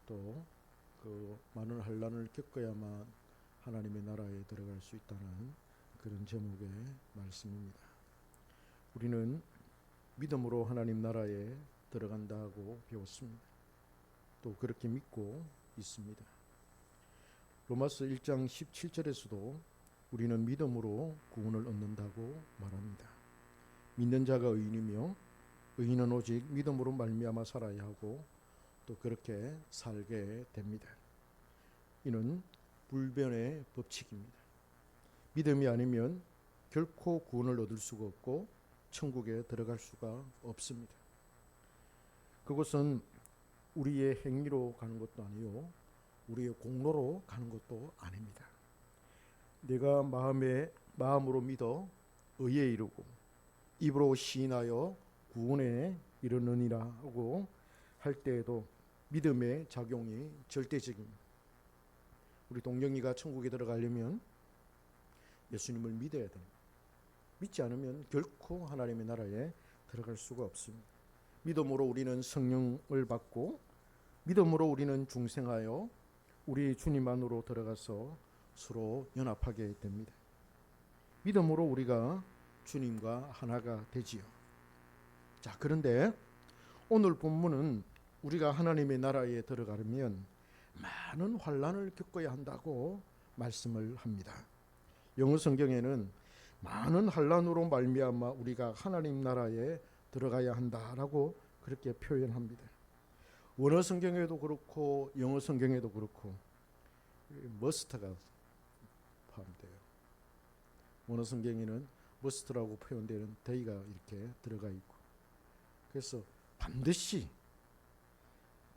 또 그 많은 환난을 겪어야만 하나님의 나라에 들어갈 수 있다는 그런 제목의 말씀입니다. 우리는 믿음으로 하나님 나라에 들어간다고 배웠습니다. 또 그렇게 믿고 있습니다. 로마서 1장 17절에서도 우리는 믿음으로 구원을 얻는다고 말합니다. 믿는 자가 의인이며 의인은 오직 믿음으로 말미암아 살아야 하고 또 그렇게 살게 됩니다. 이는 불변의 법칙입니다. 믿음이 아니면 결코 구원을 얻을 수가 없고 천국에 들어갈 수가 없습니다. 그것은 우리의 행위로 가는 것도 아니요 우리의 공로로 가는 것도 아닙니다. 내가 마음으로 믿어 의에 이르고 입으로 시인하여 구원에 이르느니라 하고 할 때에도 믿음의 작용이 절대적입니다. 우리 동영이가 천국에 들어가려면 예수님을 믿어야 됩니다. 믿지 않으면 결코 하나님의 나라에 들어갈 수가 없습니다. 믿음으로 우리는 성령을 받고 믿음으로 우리는 중생하여 우리 주님 안으로 들어가서 서로 연합하게 됩니다. 믿음으로 우리가 주님과 하나가 되지요. 자, 그런데 오늘 본문은 우리가 하나님의 나라에 들어가려면 많은 환난을 겪어야 한다고 말씀을 합니다. 영어 성경에는 많은 환난으로 말미암아 우리가 하나님 나라에 들어가야 한다라고 그렇게 표현합니다. 원어 성경에도 그렇고 영어 성경에도 그렇고 머스트가 포함돼요. 원어 성경에는 머스트라고 표현되는 they가 이렇게 들어가 있고, 그래서 반드시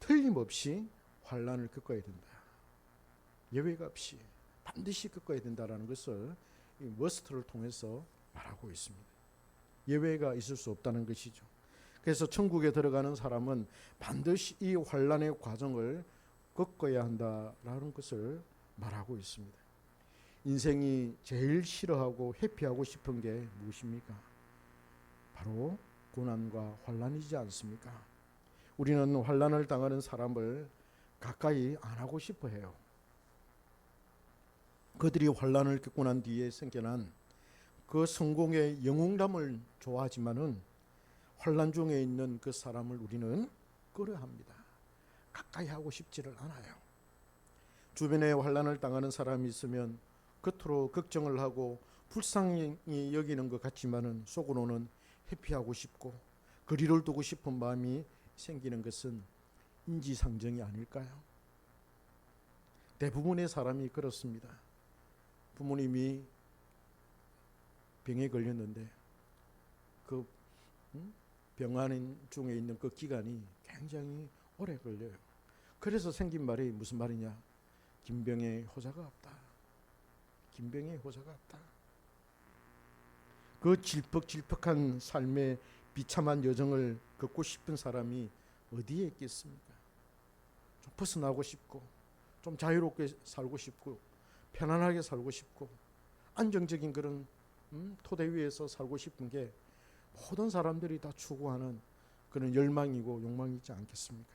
틀림없이 환난을 겪어야 된다. 예외가 없이 반드시 겪어야 된다라는 것을 이 머스트를 통해서 말하고 있습니다. 예외가 있을 수 없다는 것이죠. 그래서 천국에 들어가는 사람은 반드시 이 환난의 과정을 겪어야 한다라는 것을 말하고 있습니다. 인생이 제일 싫어하고 회피하고 싶은 게 무엇입니까? 바로 고난과 환난이지 않습니까? 우리는 환난을 당하는 사람을 가까이 안 하고 싶어 해요. 그들이 환난을 겪고 난 뒤에 생겨난 그 성공의 영웅담을 좋아하지만은 환난 중에 있는 그 사람을 우리는 꺼려합니다. 가까이 하고 싶지를 않아요. 주변에 환난을 당하는 사람이 있으면 겉으로 걱정을 하고 불쌍히 여기는 것 같지만은 속으로는 회피하고 싶고 거리를 두고 싶은 마음이 생기는 것은 인지상정이 아닐까요? 대부분의 사람이 그렇습니다. 부모님이 병에 걸렸는데 그 병환 중에 있는 그 기간이 굉장히 오래 걸려요. 그래서 생긴 말이 무슨 말이냐? 김병의 호자가 없다. 김병의 호자가 없다. 그 질퍽질퍽한 삶의 비참한 여정을 걷고 싶은 사람이 어디에 있겠습니까? 좀 벗어나고 싶고 좀 자유롭게 살고 싶고 편안하게 살고 싶고 안정적인 그런 토대 위에서 살고 싶은 게 모든 사람들이 다 추구하는 그런 열망이고 욕망이지 않겠습니까?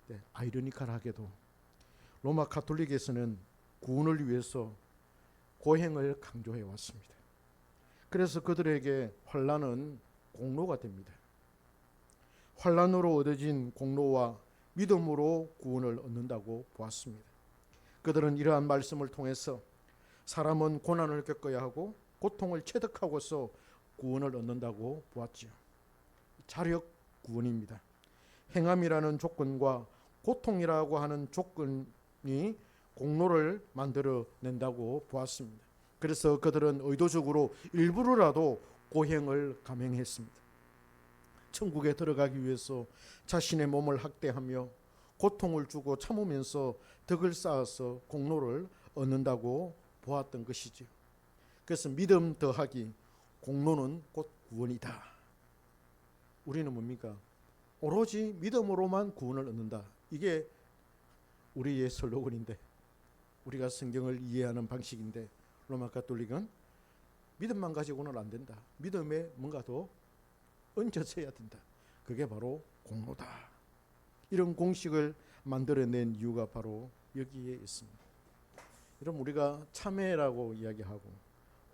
네, 아이러니컬하게도 로마 가톨릭에서는 구원을 위해서 고행을 강조해 왔습니다. 그래서 그들에게 환난은 공로가 됩니다. 환난으로 얻어진 공로와 믿음으로 구원을 얻는다고 보았습니다. 그들은 이러한 말씀을 통해서 사람은 고난을 겪어야 하고 고통을 체득하고서 구원을 얻는다고 보았지요. 자력 구원입니다. 행함이라는 조건과 고통이라고 하는 조건이 공로를 만들어낸다고 보았습니다. 그래서 그들은 의도적으로 일부러라도 고행을 감행했습니다. 천국에 들어가기 위해서 자신의 몸을 학대하며 고통을 주고 참으면서 덕을 쌓아서 공로를 얻는다고 보았던 것이죠. 그래서 믿음 더하기 공로는 곧 구원이다. 우리는 뭡니까? 오로지 믿음으로만 구원을 얻는다. 이게 우리의 슬로건인데, 우리가 성경을 이해하는 방식인데, 로마 가톨릭은 믿음만 가지고는 안 된다. 믿음에 뭔가 더 얹어져야 된다. 그게 바로 공로다. 이런 공식을 만들어낸 이유가 바로 여기에 있습니다. 여러분, 우리가 참회라고 이야기하고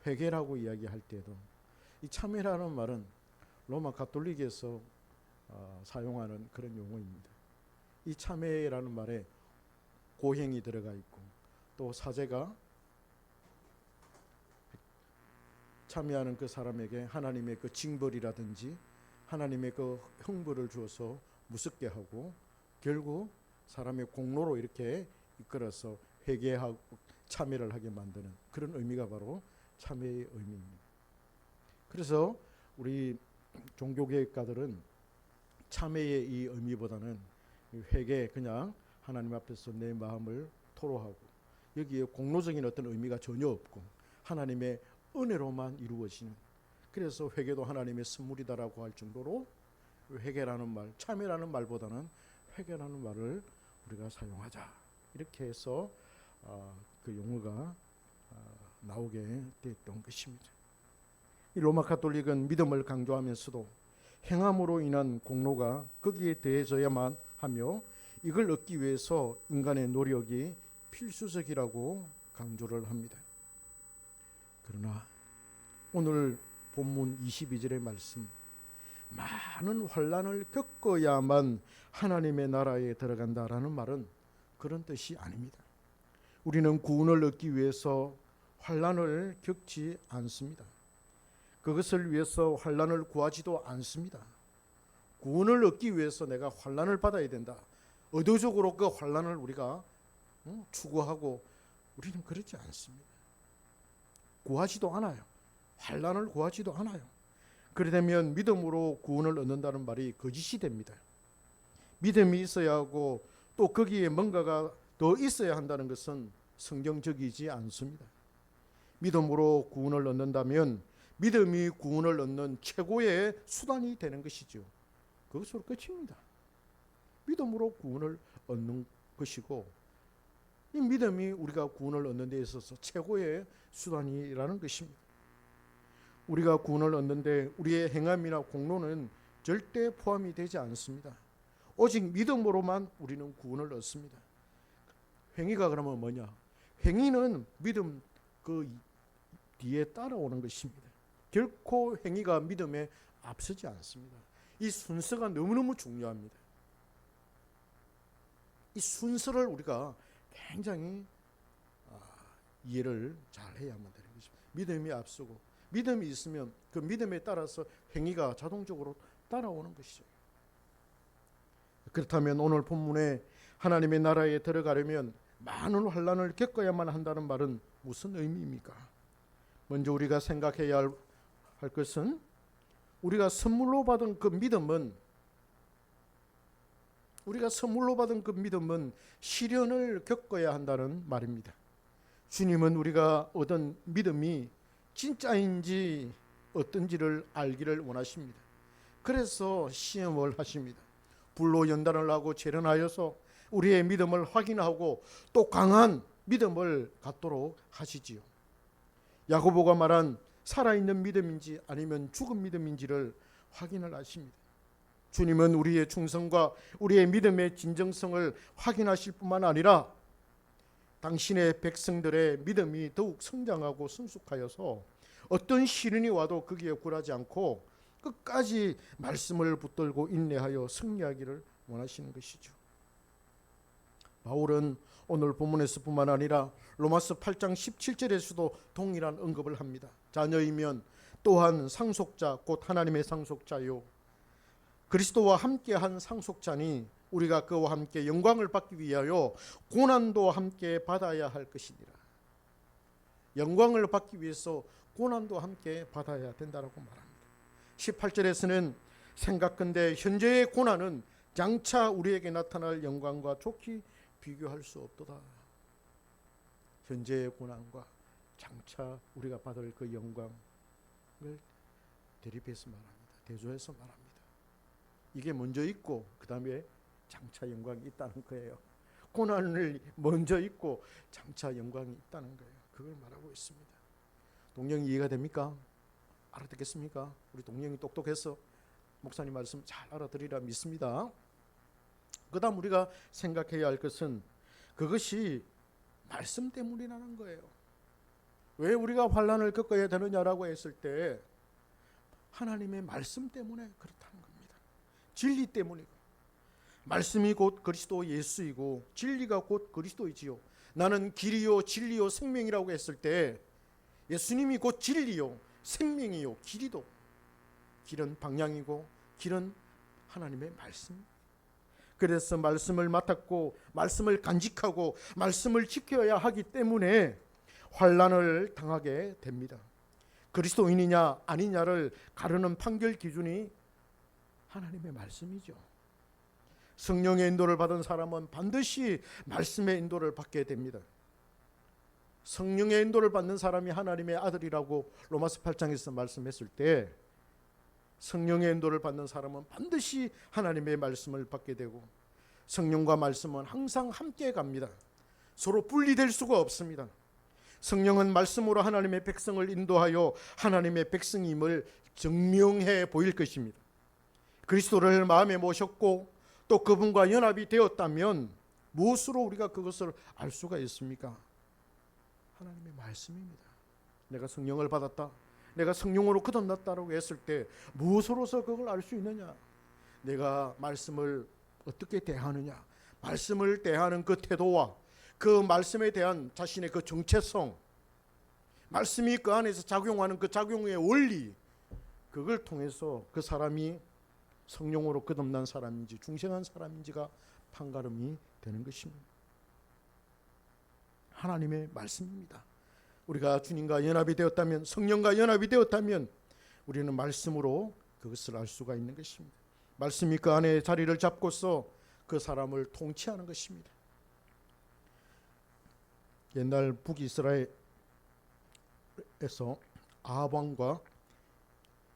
회개라고 이야기할 때도 이 참회라는 말은 로마 가톨릭에서 사용하는 그런 용어입니다. 이 참회라는 말에 고행이 들어가 있고 또 사제가 참여하는 그 사람에게 하나님의 그 징벌이라든지 하나님의 그 형벌을 주어서 무섭게 하고 결국 사람의 공로로 이렇게 이끌어서 회개하고 참여를 하게 만드는 그런 의미가 바로 참회의 의미입니다. 그래서 우리 종교개혁가들은 참회의 이 의미보다는 회개, 그냥 하나님 앞에서 내 마음을 토로하고 여기에 공로적인 어떤 의미가 전혀 없고 하나님의 은혜로만 이루어지는, 그래서 회개도 하나님의 선물이다라고 할 정도로 회개라는 말, 참회라는 말보다는 회개라는 말을 우리가 사용하자, 이렇게 해서 그 용어가 나오게 됐던 것입니다. 이 로마 가톨릭은 믿음을 강조하면서도 행함으로 인한 공로가 거기에 더해져야만 하며 이걸 얻기 위해서 인간의 노력이 필수적이라고 강조를 합니다. 그러나 오늘 본문 22절의 말씀, 많은 환난을 겪어야만 하나님의 나라에 들어간다라는 말은 그런 뜻이 아닙니다. 우리는 구원을 얻기 위해서 환난을 겪지 않습니다. 그것을 위해서 환난을 구하지도 않습니다. 구원을 얻기 위해서 내가 환난을 받아야 된다, 의도적으로 그 환난을 우리가 추구하고 우리는 그렇지 않습니다. 구하지도 않아요. 환난을 구하지도 않아요. 그러려면 믿음으로 구원을 얻는다는 말이 거짓이 됩니다. 믿음이 있어야 하고 또 거기에 뭔가가 더 있어야 한다는 것은 성경적이지 않습니다. 믿음으로 구원을 얻는다면 믿음이 구원을 얻는 최고의 수단이 되는 것이죠. 그것으로 끝입니다. 믿음으로 구원을 얻는 것이고 이 믿음이 우리가 구원을 얻는 데 있어서 최고의 수단이라는 것입니다. 우리가 구원을 얻는데 우리의 행함이나 공로는 절대 포함이 되지 않습니다. 오직 믿음으로만 우리는 구원을 얻습니다. 행위가 그러면 뭐냐? 행위는 믿음 그 뒤에 따라오는 것입니다. 결코 행위가 믿음에 앞서지 않습니다. 이 순서가 너무너무 중요합니다. 이 순서를 우리가 굉장히 이해를 잘 해야만 되는 것입니다. 믿음이 앞서고 믿음이 있으면 그 믿음에 따라서 행위가 자동적으로 따라오는 것이죠. 그렇다면 오늘 본문에 하나님의 나라에 들어가려면 많은 환난을 겪어야만 한다는 말은 무슨 의미입니까? 먼저 우리가 생각해야 할 것은 우리가 선물로 받은 그 믿음은 시련을 겪어야 한다는 말입니다. 주님은 우리가 얻은 믿음이 진짜인지 어떤지를 알기를 원하십니다. 그래서 시험을 하십니다. 불로 연단을 하고 재련하여서 우리의 믿음을 확인하고 또 강한 믿음을 갖도록 하시지요. 야고보가 말한 살아있는 믿음인지 아니면 죽은 믿음인지를 확인을 하십니다. 주님은 우리의 충성과 우리의 믿음의 진정성을 확인하실 뿐만 아니라 당신의 백성들의 믿음이 더욱 성장하고 성숙하여서 어떤 시련이 와도 거기에 굴하지 않고 끝까지 말씀을 붙들고 인내하여 승리하기를 원하시는 것이죠. 바울은 오늘 본문에서 뿐만 아니라 로마서 8장 17절에서도 동일한 언급을 합니다. 자녀이면 또한 상속자 곧 하나님의 상속자요 그리스도와 함께한 상속자니 우리가 그와 함께 영광을 받기 위하여 고난도 함께 받아야 할 것이니라. 영광을 받기 위해서 고난도 함께 받아야 된다라고 말합니다. 18절에서는 생각건대 현재의 고난은 장차 우리에게 나타날 영광과 좋게 비교할 수 없도다. 현재의 고난과 장차 우리가 받을 그 영광을 대립해서 말합니다. 대조해서 말합니다. 이게 먼저 있고 그 다음에 장차 영광이 있다는 거예요. 고난을 먼저 있고 장차 영광이 있다는 거예요. 그걸 말하고 있습니다. 동령이 이해가 됩니까? 알아듣겠습니까? 우리 동령이 똑똑해서 목사님 말씀 잘 알아들으리라 믿습니다. 그다음 우리가 생각해야 할 것은 그것이 말씀 때문이라는 거예요. 왜 우리가 환난을 겪어야 되느냐라고 했을 때 하나님의 말씀 때문에 그렇다는 겁니다. 진리 때문이고, 말씀이 곧 그리스도 예수이고 진리가 곧 그리스도이지요. 나는 길이요 진리요 생명이라고 했을 때 예수님이 곧 진리요 생명이요 길이도, 길은 방향이고 길은 하나님의 말씀. 그래서 말씀을 맡았고 말씀을 간직하고 말씀을 지켜야 하기 때문에 환난을 당하게 됩니다. 그리스도인이냐 아니냐를 가르는 판결 기준이 하나님의 말씀이죠. 성령의 인도를 받은 사람은 반드시 말씀의 인도를 받게 됩니다. 성령의 인도를 받는 사람이 하나님의 아들이라고 로마서 8장에서 말씀했을 때 성령의 인도를 받는 사람은 반드시 하나님의 말씀을 받게 되고, 성령과 말씀은 항상 함께 갑니다. 서로 분리될 수가 없습니다. 성령은 말씀으로 하나님의 백성을 인도하여 하나님의 백성임을 증명해 보일 것입니다. 그리스도를 마음에 모셨고 또 그분과 연합이 되었다면 무엇으로 우리가 그것을 알 수가 있습니까? 하나님의 말씀입니다. 내가 성령을 받았다, 내가 성령으로 거듭났다라고 했을 때 무엇으로서 그걸 알 수 있느냐? 내가 말씀을 어떻게 대하느냐, 말씀을 대하는 그 태도와 그 말씀에 대한 자신의 그 정체성, 말씀이 그 안에서 작용하는 그 작용의 원리, 그걸 통해서 그 사람이 성령으로 거듭난 사람인지 중생한 사람인지가 판가름이 되는 것입니다. 하나님의 말씀입니다. 우리가 주님과 연합이 되었다면, 성령과 연합이 되었다면 우리는 말씀으로 그것을 알 수가 있는 것입니다. 말씀이 그 안에 자리를 잡고서 그 사람을 통치하는 것입니다. 옛날 북이스라엘에서 아합 왕과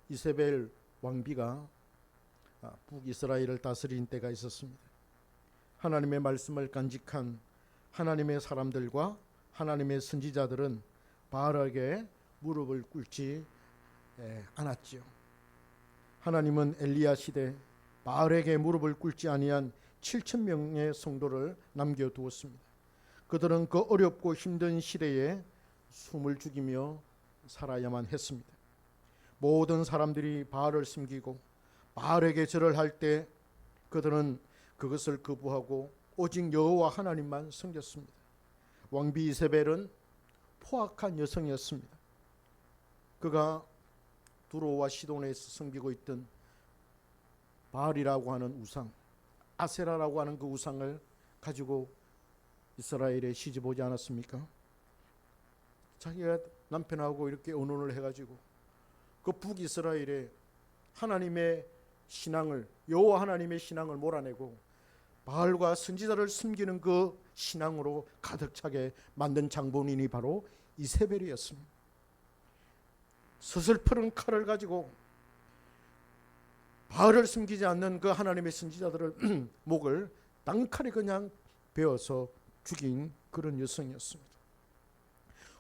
이세벨 왕비가 북이스라엘을 다스린 때가 있었습니다. 하나님의 말씀을 간직한 하나님의 사람들과 하나님의 선지자들은 바알에게 무릎을 꿇지 않았지요. 하나님은 엘리야 시대 바알에게 무릎을 꿇지 아니한 7,000명의 성도를 남겨두었습니다. 그들은 그 어렵고 힘든 시대에 숨을 죽이며 살아야만 했습니다. 모든 사람들이 바알을 섬기고 바알에게 절을 할 때 그들은 그것을 거부하고 오직 여호와 하나님만 섬겼습니다. 왕비 이세벨은 포악한 여성이었습니다. 그가 두로와 시돈에서 섬기고 있던 바알이라고 하는 우상, 아세라라고 하는 그 우상을 가지고 이스라엘에 시집 오지 않았습니까? 자기가 남편하고 이렇게 의논을 해가지고 그 북이스라엘에 하나님의 신앙을, 여호와 하나님의 신앙을 몰아내고 바알과 선지자를 숨기는 그 신앙으로 가득 차게 만든 장본인이 바로 이세벨이었습니다. 서슬푸른 칼을 가지고 바알을 숨기지 않는 그 하나님의 선지자들을 목을 단칼에 그냥 베어서 죽인 그런 여성이었습니다.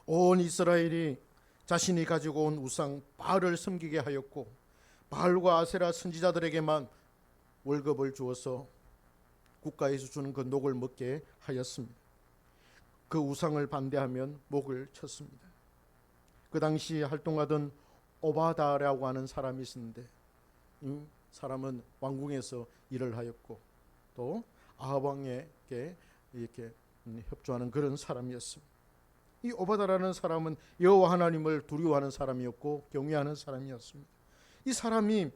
온 이스라엘이 자신이 가지고 온 우상 바알을 섬기게 하였고 바알과 아세라 선지자들에게만 월급을 주어서 국가에서 주는 그 녹을 먹게 하였습니다. 그 우상을 반대하면 목을 쳤습니다. 그 당시 활동하던 오바다라고 하는 사람이 있었는데 이 사람은 왕궁에서 일을 하였고 또 아합 왕에게 이렇게 협조하는 그런 사람이었습니다. 이 오바다라는 사람은 여호와 하나님을 두려워하는 사람이었고 경외하는 사람이었습니다. 이 사람이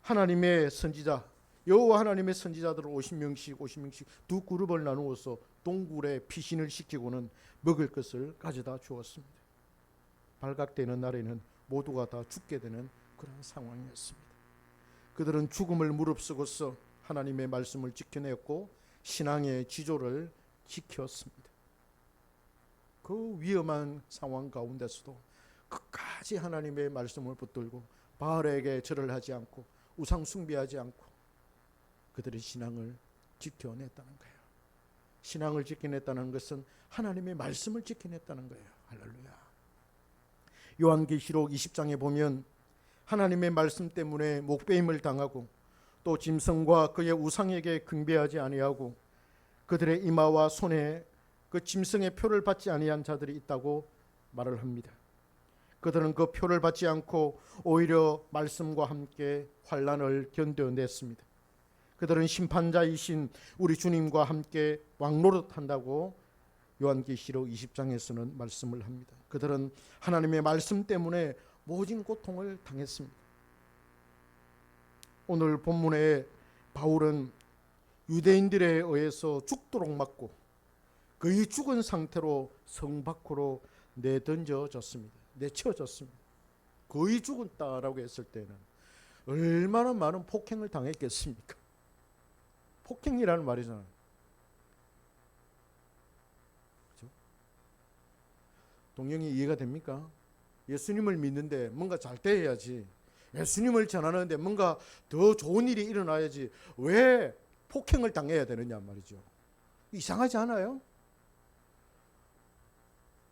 하나님의 선지자, 여호와 하나님의 선지자들을 50명씩 두 그룹을 나누어서 동굴에 피신을 시키고는 먹을 것을 가져다 주었습니다. 발각되는 날에는 모두가 다 죽게 되는 그런 상황이었습니다. 그들은 죽음을 무릅쓰고서 하나님의 말씀을 지켜냈고 신앙의 지조를 지켰습니다. 그 위험한 상황 가운데서도 끝까지 하나님의 말씀을 붙들고 바알에게 절을 하지 않고 우상 숭배하지 않고 그들의 신앙을 지켜냈다는 거예요. 신앙을 지켜냈다는 것은 하나님의 말씀을 지켜냈다는 거예요. 할렐루야. 요한계시록 20장에 보면 하나님의 말씀 때문에 목배임을 당하고 또 짐승과 그의 우상에게 경배하지 아니하고 그들의 이마와 손에 그 짐승의 표를 받지 아니한 자들이 있다고 말을 합니다. 그들은 그 표를 받지 않고 오히려 말씀과 함께 환난을 견뎌냈습니다. 그들은 심판자이신 우리 주님과 함께 왕노릇한다고 요한계시록 20장에서는 말씀을 합니다. 그들은 하나님의 말씀 때문에 모진 고통을 당했습니다. 오늘 본문에 바울은 유대인들에 의해서 죽도록 맞고 거의 죽은 상태로 성 밖으로 내던져졌습니다. 내쳐졌습니다. 거의 죽었다라고 했을 때는 얼마나 많은 폭행을 당했겠습니까? 폭행이라는 말이잖아요. 그렇죠? 동영이 이해가 됩니까? 예수님을 믿는데 뭔가 잘 돼야지. 예수님을 전하는데 뭔가 더 좋은 일이 일어나야지. 왜 폭행을 당해야 되느냐 말이죠. 이상하지 않아요?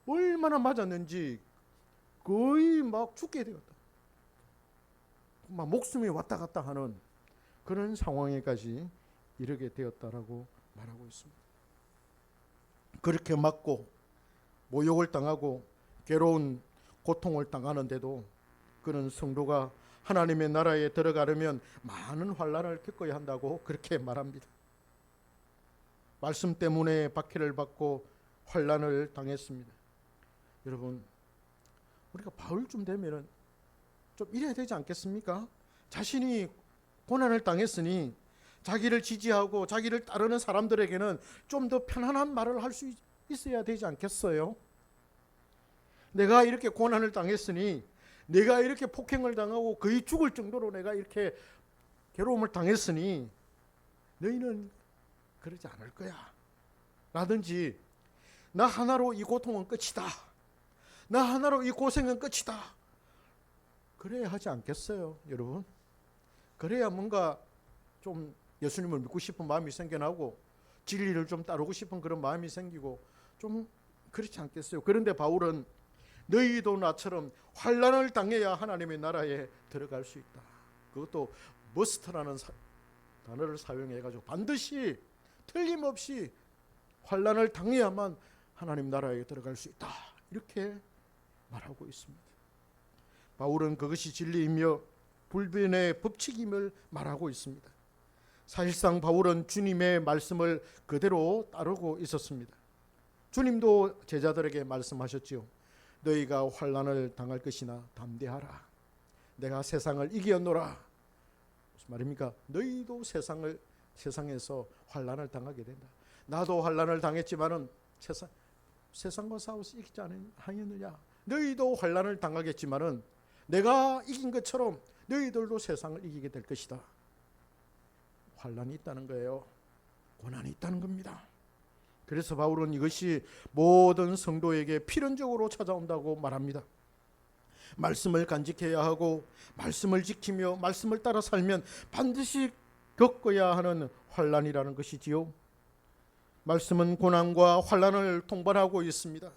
얼마나 맞았는지 거의 막 죽게 되었다. 막 목숨이 왔다 갔다 하는 그런 상황에까지 이르게 되었다라고 말하고 있습니다. 그렇게 맞고 모욕을 당하고 괴로운 고통을 당하는데도 그는 성도가 하나님의 나라에 들어가려면 많은 환난을 겪어야 한다고 그렇게 말합니다. 말씀 때문에 박해를 받고 환난을 당했습니다. 여러분, 우리가 바울쯤 되면은 좀 이래야 되지 않겠습니까? 자신이 고난을 당했으니 자기를 지지하고 자기를 따르는 사람들에게는 좀 더 편안한 말을 할 수 있어야 되지 않겠어요? 내가 이렇게 고난을 당했으니, 내가 이렇게 폭행을 당하고 거의 죽을 정도로 내가 이렇게 괴로움을 당했으니 너희는 그러지 않을 거야 라든지, 나 하나로 이 고통은 끝이다, 나 하나로 이 고생은 끝이다, 그래야 하지 않겠어요 여러분? 그래야 뭔가 좀 예수님을 믿고 싶은 마음이 생겨나고 진리를 좀 따르고 싶은 그런 마음이 생기고 좀 그렇지 않겠어요? 그런데 바울은 너희도 나처럼 환난을 당해야 하나님의 나라에 들어갈 수 있다. 그것도 머스트라는 단어를 사용해가지고 반드시 틀림없이 환난을 당해야만 하나님 나라에 들어갈 수 있다. 이렇게 말하고 있습니다. 바울은 그것이 진리이며 불변의 법칙임을 말하고 있습니다. 사실상 바울은 주님의 말씀을 그대로 따르고 있었습니다. 주님도 제자들에게 말씀하셨지요. 너희가 환난을 당할 것이나 담대하라. 내가 세상을 이겼노라. 무슨 말입니까? 너희도 세상에서 환난을 당하게 된다. 나도 환난을 당했지만은 세상과 싸워서 이기지 않았느냐. 너희도 환난을 당하겠지만은 내가 이긴 것처럼 너희들도 세상을 이기게 될 것이다. 환난이 있다는 거예요. 고난이 있다는 겁니다. 그래서 바울은 이것이 모든 성도에게 필연적으로 찾아온다고 말합니다. 말씀을 간직해야 하고 말씀을 지키며 말씀을 따라 살면 반드시 겪어야 하는 환난이라는 것이지요. 말씀은 고난과 환난을 동반하고 있습니다.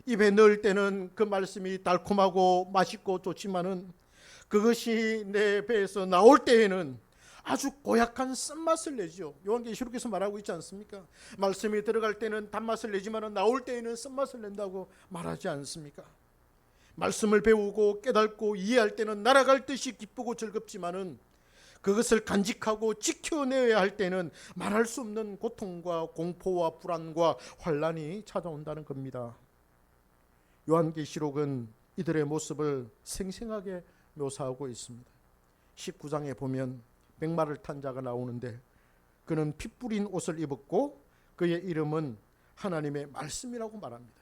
입에 넣을 때는 그 말씀이 달콤하고 맛있고 좋지만은 그것이 내 배에서 나올 때에는 아주 고약한 쓴맛을 내죠. 요한계시록에서 말하고 있지 않습니까? 말씀이 들어갈 때는 단맛을 내지만 나올 때에는 쓴맛을 낸다고 말하지 않습니까? 말씀을 배우고 깨닫고 이해할 때는 날아갈 듯이 기쁘고 즐겁지만은 그것을 간직하고 지켜내야 할 때는 말할 수 없는 고통과 공포와 불안과 환난이 찾아온다는 겁니다. 요한계시록은 이들의 모습을 생생하게 묘사하고 있습니다. 19장에 보면 백마를 탄 자가 나오는데 그는 피 뿌린 옷을 입었고 그의 이름은 하나님의 말씀이라고 말합니다.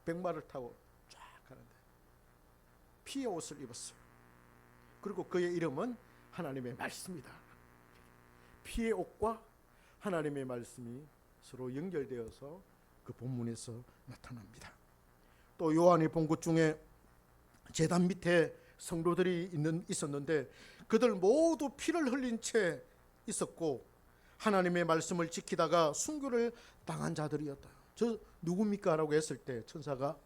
백마를 타고 쫙 가는데 피의 옷을 입었어요. 그리고 그의 이름은 하나님의 말씀이다. 피의 옷과 하나님의 말씀이 서로 연결되어서 그 본문에서 나타납니다. 또 요한이 본 것 중에 제단 밑에 성도들이 있었는데 그들 모두 피를 흘린 채 있었고 하나님의 말씀을 지키다가 순교를 당한 자들이었다. 저 누굽니까? 라고 했을 때 천사가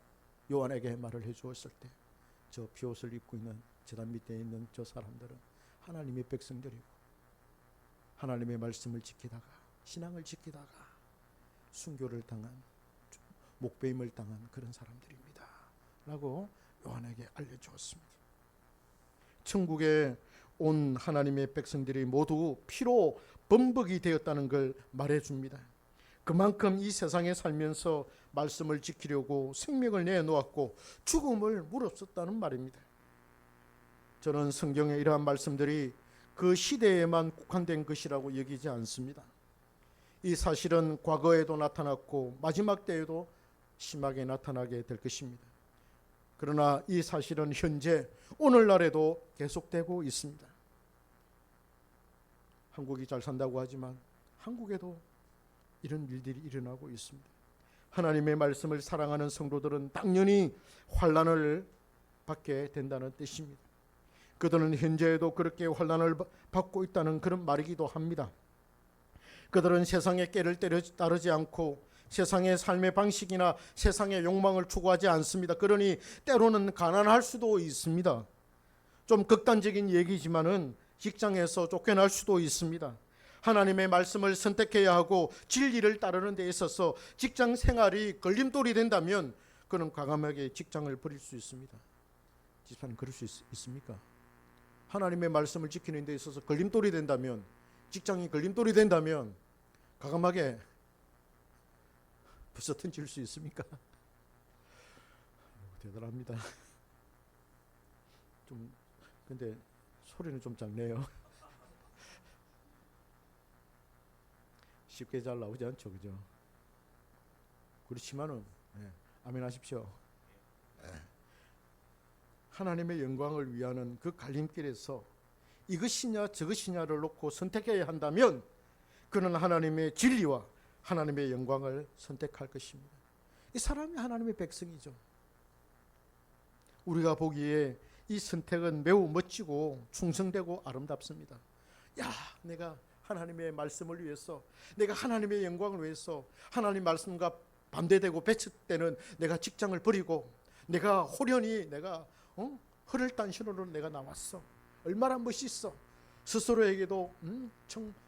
요한에게 말을 해주었을 때 저 피옷을 입고 있는 제단 밑에 있는 저 사람들은 하나님의 백성들이고 하나님의 말씀을 지키다가, 신앙을 지키다가 순교를 당한, 목배임을 당한 그런 사람들입니다 라고 요한에게 알려주었습니다. 천국에 온 하나님의 백성들이 모두 피로 범벅이 되었다는 걸 말해줍니다. 그만큼 이 세상에 살면서 말씀을 지키려고 생명을 내놓았고 죽음을 무릅썼다는 말입니다. 저는 성경의 이러한 말씀들이 그 시대에만 국한된 것이라고 여기지 않습니다. 이 사실은 과거에도 나타났고 마지막 때에도 심하게 나타나게 될 것입니다. 그러나 이 사실은 현재 오늘날에도 계속되고 있습니다. 한국이 잘 산다고 하지만 한국에도 이런 일들이 일어나고 있습니다. 하나님의 말씀을 사랑하는 성도들은 당연히 환난을 받게 된다는 뜻입니다. 그들은 현재에도 그렇게 환난을 받고 있다는 그런 말이기도 합니다. 그들은 세상의 깨를 따르지 않고 세상의 삶의 방식이나 세상의 욕망을 추구하지 않습니다. 그러니 때로는 가난할 수도 있습니다. 좀 극단적인 얘기지만은 직장에서 쫓겨날 수도 있습니다. 하나님의 말씀을 선택해야 하고 진리를 따르는 데 있어서 직장 생활이 걸림돌이 된다면 그는 과감하게 직장을 버릴 수 있습니다. 집사님 그럴 수 있습니까? 하나님의 말씀을 지키는 데 있어서 걸림돌이 된다면, 직장이 걸림돌이 된다면 과감하게 부서뜨릴 수 있습니까? 대단합니다. 좀 근데 소리는 좀 작네요. 쉽게 잘 나오지 않죠, 그죠? 그렇지만은 아멘 하십시오. 하나님의 영광을 위하는 그 갈림길에서 이것이냐 저것이냐를 놓고 선택해야 한다면 그는 하나님의 진리와 하나님의 영광을 선택할 것입니다. 이 사람이 하나님의 백성이죠. 우리가 보기에 이 선택은 매우 멋지고 충성되고 아름답습니다. 야, 내가 하나님의 말씀을 위해서, 내가 하나님의 영광을 위해서 하나님 말씀과 반대되고 배척되는 내가 직장을 버리고 내가 호련히 내가 허를 딴 신호로 내가 나왔어. 얼마나 멋있어. 스스로에게도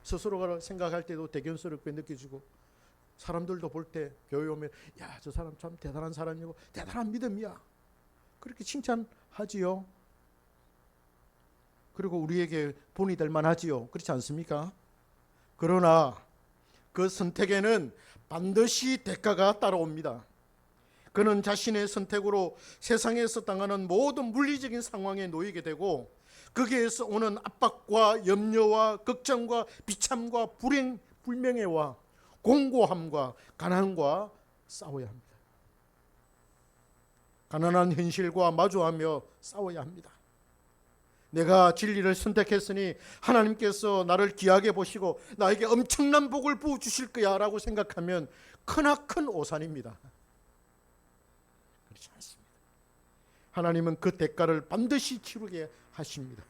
스스로가 생각할 때도 대견스럽게 느껴지고 사람들도 볼 때 교회 오면 야, 저 사람 참 대단한 사람이고 대단한 믿음이야. 그렇게 칭찬하지요. 그리고 우리에게 본이 될 만하지요. 그렇지 않습니까? 그러나 그 선택에는 반드시 대가가 따라옵니다. 그는 자신의 선택으로 세상에서 당하는 모든 물리적인 상황에 놓이게 되고 거기에서 오는 압박과 염려와 걱정과 비참과 불명예와 공고함과 가난과 싸워야 합니다. 가난한 현실과 마주하며 싸워야 합니다. 내가 진리를 선택했으니 하나님께서 나를 귀하게 보시고 나에게 엄청난 복을 부어주실 거야 라고 생각하면 크나큰 오산입니다. 그렇지 않습니다. 하나님은 그 대가를 반드시 치르게 하십니다.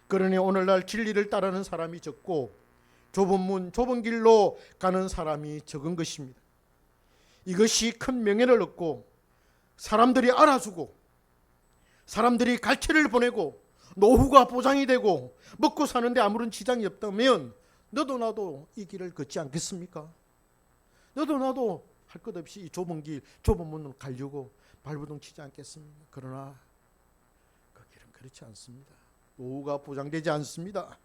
그러니 오늘날 진리를 따르는 사람이 적고 좁은 문 좁은 길로 가는 사람이 적은 것입니다. 이것이 큰 명예를 얻고 사람들이 알아주고 사람들이 갈채를 보내고 노후가 보장이 되고 먹고 사는데 아무런 지장이 없다면 너도 나도 이 길을 걷지 않겠습니까? 너도 나도 할 것 없이 이 좁은 길, 좁은 문을 가려고 발버둥 치지 않겠습니까? 그러나 그 길은 그렇지 않습니다. 노후가 보장되지 않습니다.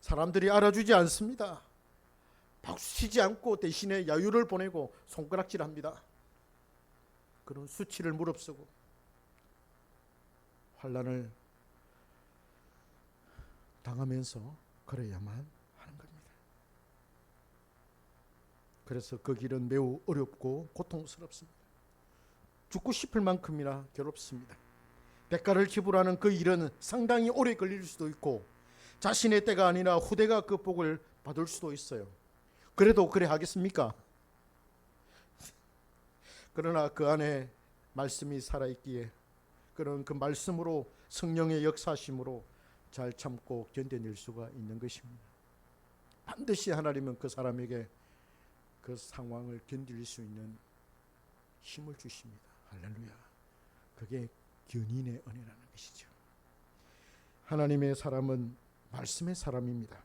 사람들이 알아주지 않습니다. 박수치지 않고 대신에 야유를 보내고 손가락질합니다. 그런 수치를 무릅쓰고 환난을 당하면서 걸어야만 하는 겁니다. 그래서 그 길은 매우 어렵고 고통스럽습니다. 죽고 싶을 만큼이나 괴롭습니다. 대가를 지불하는 그 일은 상당히 오래 걸릴 수도 있고 자신의 때가 아니라 후대가 그 복을 받을 수도 있어요. 그래도 그래 하겠습니까? 그러나 그 안에 말씀이 살아있기에 그런 그 말씀으로 성령의 역사심으로 잘 참고 견뎌낼 수가 있는 것입니다. 반드시 하나님은 그 사람에게 그 상황을 견딜 수 있는 힘을 주십니다. 할렐루야. 그게 견인의 은혜라는 것이죠. 하나님의 사람은 말씀의 사람입니다.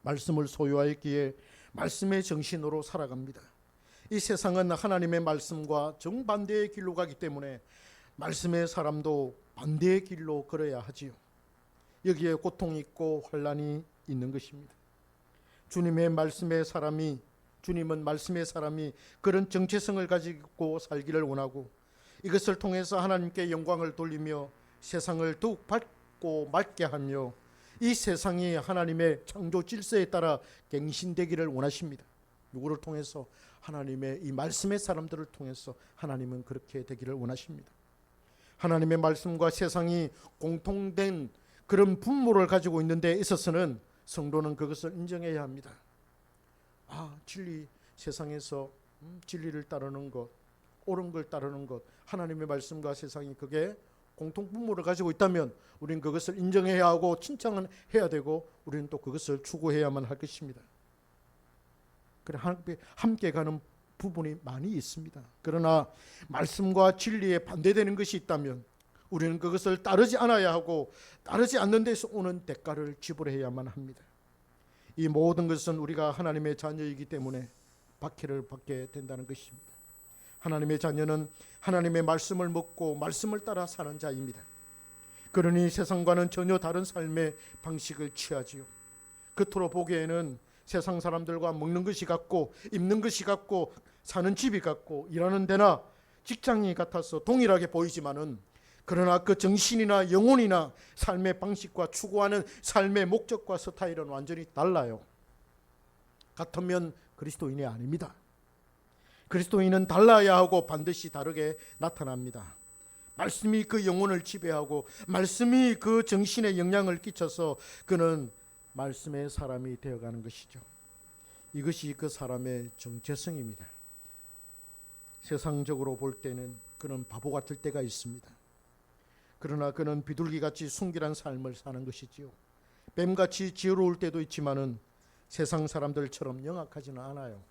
말씀을 소유하였기에 말씀의 정신으로 살아갑니다. 이 세상은 하나님의 말씀과 정반대의 길로 가기 때문에 말씀의 사람도 반대의 길로 걸어야 하지요. 여기에 고통이 있고 환난이 있는 것입니다. 주님은 말씀의 사람이 그런 정체성을 가지고 살기를 원하고 이것을 통해서 하나님께 영광을 돌리며 세상을 더욱 밝고 맑게 하며 이 세상이 하나님의 창조 질서에 따라 갱신되기를 원하십니다. 누구를 통해서? 하나님의 이 말씀의 사람들을 통해서 하나님은 그렇게 되기를 원하십니다. 하나님의 말씀과 세상이 공통된 그런 분모를 가지고 있는 데 있어서는 성도는 그것을 인정해야 합니다. 진리, 세상에서 진리를 따르는 것, 옳은 걸 따르는 것, 하나님의 말씀과 세상이 그게 공통 분모를 가지고 있다면 우리는 그것을 인정해야 하고 칭찬을 해야 되고 우리는 또 그것을 추구해야만 할 것입니다. 그래 함께 가는 부분이 많이 있습니다. 그러나 말씀과 진리에 반대되는 것이 있다면 우리는 그것을 따르지 않아야 하고 따르지 않는 데서 오는 대가를 지불해야만 합니다. 이 모든 것은 우리가 하나님의 자녀이기 때문에 박해를 받게 된다는 것입니다. 하나님의 자녀는 하나님의 말씀을 먹고 말씀을 따라 사는 자입니다. 그러니 세상과는 전혀 다른 삶의 방식을 취하지요. 겉으로 보기에는 세상 사람들과 먹는 것이 같고 입는 것이 같고 사는 집이 같고 일하는 데나 직장이 같아서 동일하게 보이지만은 그러나 그 정신이나 영혼이나 삶의 방식과 추구하는 삶의 목적과 스타일은 완전히 달라요. 같으면 그리스도인이 아닙니다. 그리스도인은 달라야 하고 반드시 다르게 나타납니다. 말씀이 그 영혼을 지배하고 말씀이 그 정신에 영향을 끼쳐서 그는 말씀의 사람이 되어가는 것이죠. 이것이 그 사람의 정체성입니다. 세상적으로 볼 때는 그는 바보 같을 때가 있습니다. 그러나 그는 비둘기같이 순결한 삶을 사는 것이지요. 뱀같이 지혜로울 때도 있지만은 세상 사람들처럼 영악하지는 않아요.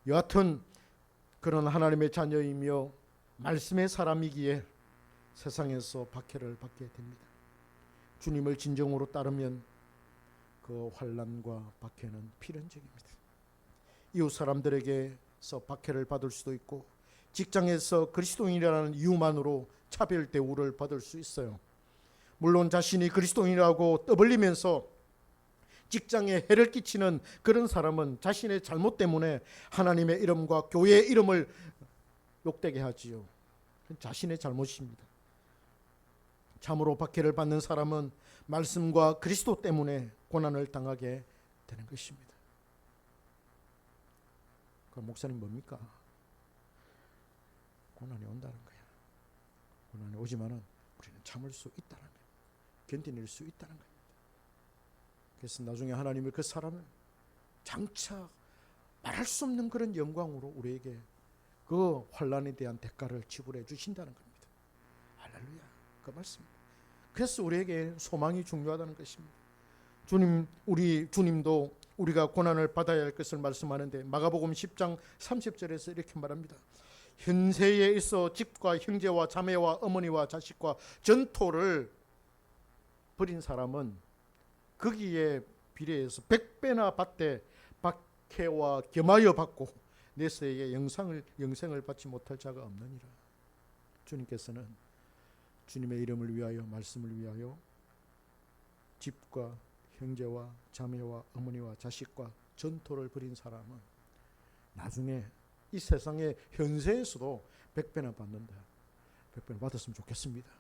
여하튼 그런 하나님의 자녀이며 말씀의 사람이기에 세상에서 박해를 받게 됩니다. 주님을 진정으로 따르면 그 환난과 박해는 필연적입니다. 이웃 사람들에게서 박해를 받을 수도 있고 직장에서 그리스도인이라는 이유만으로 차별 대우를 받을 수 있어요. 물론 자신이 그리스도인이라고 떠벌리면서 직장에 해를 끼치는 그런 사람은 자신의 잘못 때문에 하나님의 이름과 교회의 이름을 욕되게 하지요. 자신의 잘못입니다. 참으로 박해를 받는 사람은 말씀과 그리스도 때문에 고난을 당하게 되는 것입니다. 그럼 목사님 뭡니까? 고난이 온다는 거야. 고난이 오지만은 우리는 참을 수 있다는 거야. 견뎌낼 수 있다는 거야. 그래서 나중에 하나님이 그 사람을 장차 말할 수 없는 그런 영광으로 우리에게 그 환난에 대한 대가를 지불해 주신다는 겁니다. 할렐루야. 그 말씀입니다. 그래서 우리에게 소망이 중요하다는 것입니다. 주님도 우리가 고난을 받아야 할 것을 말씀하는데 마가복음 10장 30절에서 이렇게 말합니다. 현세에 있어 집과 형제와 자매와 어머니와 자식과 전토를 벌인 사람은 거기에 비례해서 100배나 받되 박해와 겸하여 받고 내세에 영생을 받지 못할 자가 없느니라. 주님께서는 주님의 이름을 위하여 말씀을 위하여 집과 형제와 자매와 어머니와 자식과 전토를 벌인 사람은 나중에 이 세상의 현세에서도 100배나 받는다. 100배나 받았으면 좋겠습니다.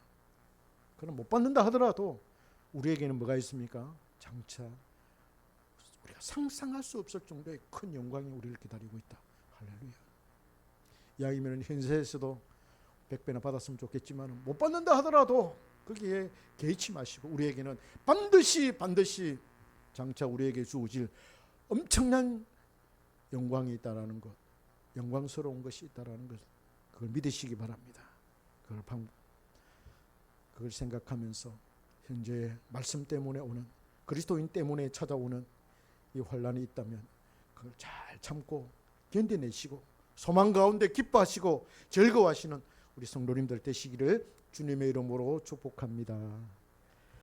그럼 못 받는다 하더라도 우리에게는 뭐가 있습니까? 장차 우리가 상상할 수 없을 정도의 큰 영광이 우리를 기다리고 있다. 할렐루야. 이야기면 현세에서도 100배나 받았으면 좋겠지만 못 받는다 하더라도 거기에 개의치 마시고 우리에게는 반드시 장차 우리에게 주어질 엄청난 영광이 있다라는 것, 영광스러운 것이 있다라는 것, 그걸 믿으시기 바랍니다. 그걸 생각하면서 현재 말씀 때문에 오는, 그리스도인 때문에 찾아오는 이 환난이 있다면 그걸 잘 참고 견뎌내시고 소망 가운데 기뻐하시고 즐거워하시는 우리 성도님들 되시기를 주님의 이름으로 축복합니다.